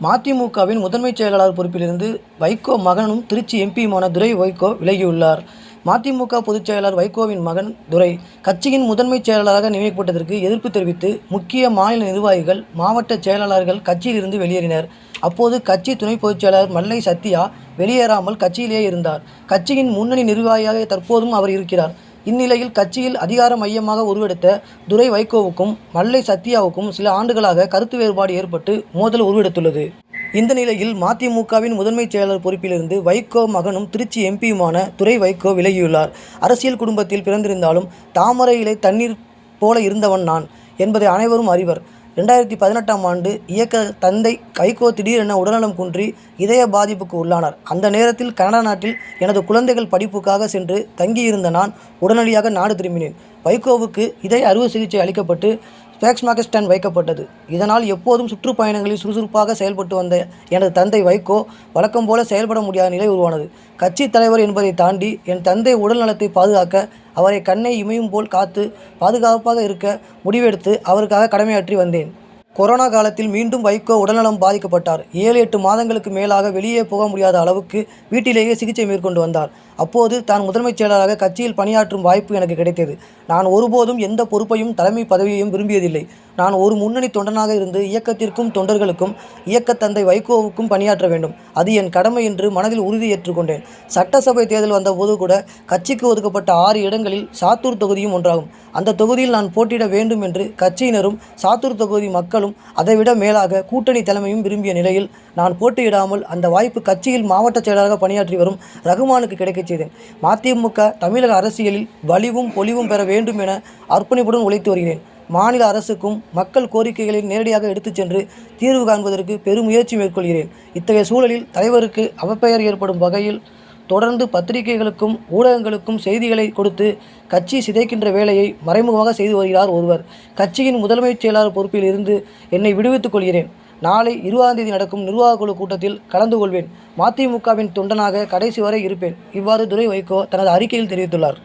மதிமுகவின் முதன்மைச் செயலாளர் பொறுப்பிலிருந்து வைகோ மகனும் திருச்சி எம்பியுமான துரை வைகோ விலகியுள்ளார். மதிமுக பொதுச் செயலாளர் வைகோவின் மகன் துரை கட்சியின் முதன்மைச் செயலாளராக நியமிக்கப்பட்டதற்கு எதிர்ப்பு தெரிவித்து முக்கிய மாநில நிர்வாகிகள், மாவட்ட செயலாளர்கள் கட்சியிலிருந்து வெளியேறினர். அப்போது கட்சி துணை பொதுச் செயலாளர் மல்லை சத்யா வெளியேறாமல் கட்சியிலேயே இருந்தார். கட்சியின் முன்னணி நிர்வாகியாக தற்போதும் அவர் இருக்கிறார். இந்நிலையில் கட்சியில் அதிகார மையமாக உருவெடுத்த துரை வைகோவுக்கும் மல்லை சத்யாவுக்கும் சில ஆண்டுகளாக கருத்து வேறுபாடு ஏற்பட்டு மோதல் உருவெடுத்துள்ளது. இந்த நிலையில் மதிமுகவின் முதன்மைச் செயலாளர் பொறுப்பிலிருந்து வைகோ மகனும் திருச்சி எம்பியுமான துரை வைகோ விலகியுள்ளார். அரசியல் குடும்பத்தில் பிறந்திருந்தாலும் தாமரை இலை தண்ணீர் போல இருந்தவன் நான் என்பதை அனைவரும் அறிவர். 2018ஆம் ஆண்டு இயக்க தந்தை வைகோ திடீரென உடல்நலம் குன்றி இதய பாதிப்புக்கு உள்ளானார். அந்த நேரத்தில் கனடா நாட்டில் எனது குழந்தைகள் படிப்புக்காக சென்று தங்கியிருந்த நான் உடனடியாக நாடு திரும்பினேன். வைகோவுக்கு இதய அறுவை சிகிச்சை அளிக்கப்பட்டு பேஸ்மேக்கர் வைக்கப்பட்டது. இதனால் எப்போதும் சுற்றுப்பயணங்களில் சுறுசுறுப்பாக செயல்பட்டு வந்த எனது தந்தை வைகோ வழக்கம் போல செயல்பட முடியாத நிலை உருவானது. கட்சி தலைவர் என்பதை தாண்டி என் தந்தை உடல் நலத்தை பாதுகாக்க, அவரை கண்ணை இமையும் போல் காத்து பாதுகாப்பாக இருக்க முடிவெடுத்து அவருக்காக கடமையாற்றி வந்தேன். கொரோனா காலத்தில் மீண்டும் வைகோ உடல்நலம் பாதிக்கப்பட்டார். 7-8 மாதங்களுக்கு மேலாக வெளியே போக முடியாத அளவுக்கு வீட்டிலேயே சிகிச்சை மேற்கொண்டு வந்தார். அப்போது தான் முதன்மைச் செயலாளராக கட்சியில் பணியாற்றும் வாய்ப்பு எனக்கு கிடைத்தது. நான் ஒருபோதும் எந்த பொறுப்பையும் தலைமை பதவியையும் விரும்பியதில்லை. நான் ஒரு முன்னணி தொண்டனாக இருந்து இயக்கத்திற்கும் தொண்டர்களுக்கும் இயக்க தந்தை வைகோவுக்கும் பணியாற்ற வேண்டும். அது என் கடமை என்று மனதில் உறுதி ஏற்றுக்கொண்டேன். சட்டசபை தேர்தல் வந்தபோது கூட கட்சிக்கு ஒதுக்கப்பட்ட 6 இடங்களில் சாத்தூர் தொகுதியும் ஒன்றாகும். அந்த தொகுதியில் நான் போட்டியிட வேண்டும் என்று கட்சியினரும் சாத்தூர் தொகுதி மக்களும் அதைவிட மேலாக கூட்டணி தலைமையும் விரும்பிய நிலையில் நான் போட்டியிடாமல் அந்த வாய்ப்பு கட்சியில் மாவட்ட செயலாளராக பணியாற்றி வரும் ரகுமானுக்கு கிடைக்கச் செய்தேன். மதிமுக தமிழக அரசியலில் வலிவும் பொலிவும் பெற வேண்டும் என அர்ப்பணிப்புடன் உழைத்து வருகிறேன். மாநில அரசுக்கும் மக்கள் கோரிக்கைகளை நேரடியாக எடுத்துச் சென்று தீர்வு காண்பதற்கு பெருமுயற்சி மேற்கொள்கிறேன். இத்தகைய சூழலில் தலைவருக்கு அவப்பெயர் ஏற்படும் வகையில் தொடர்ந்து பத்திரிகைகளுக்கும் ஊடகங்களுக்கும் செய்திகளை கொடுத்து கட்சி சிதைக்கின்ற வேலையை மறைமுகமாக செய்து வருகிறார் ஒருவர். கட்சியின் முதன்மைச் செயலாளர் பொறுப்பில் இருந்து என்னை விடுவித்துக் கொள்கிறேன். நாளை 20ஆம் தேதி நடக்கும் நிர்வாக குழு கூட்டத்தில் கலந்து கொள்வேன். மதிமுகவின் தொண்டனாக கடைசி வரை இருப்பேன். இவ்வாறு துரை வைகோ தனது அறிக்கையில் தெரிவித்துள்ளார்.